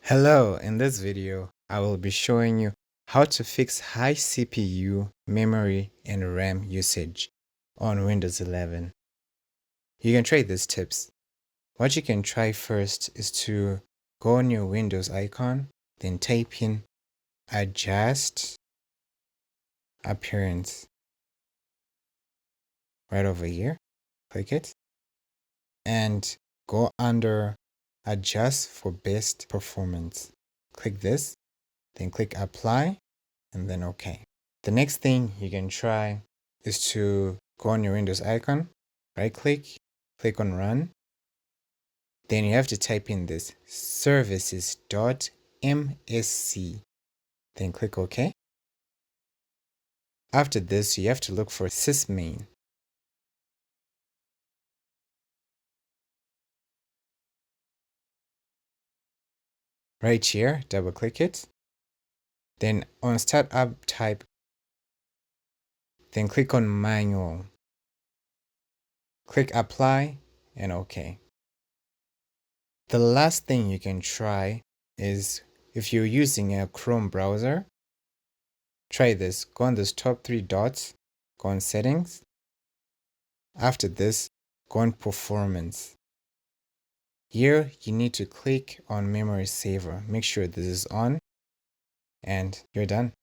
Hello, in this video, I will be showing you how to fix high CPU, memory, and RAM usage on Windows 11. You can try these tips. What you can try first is to go on your Windows icon, then type in Adjust Appearance right over here. Click it and go under Adjust for Best Performance. Click this, then click Apply, and then OK. The next thing you can try is to go on your Windows icon, right click, click on Run. Then you have to type in this services.msc. Then click OK. After this, you have to look for sysmain. Right here, double click it. Then on Startup type, then click on Manual. Click Apply and OK. The last thing you can try is if you're using a Chrome browser, try this. Go on those top three dots, go on Settings. After this, go on Performance. Here, you need to click on Memory Saver. Make sure this is on, and you're done.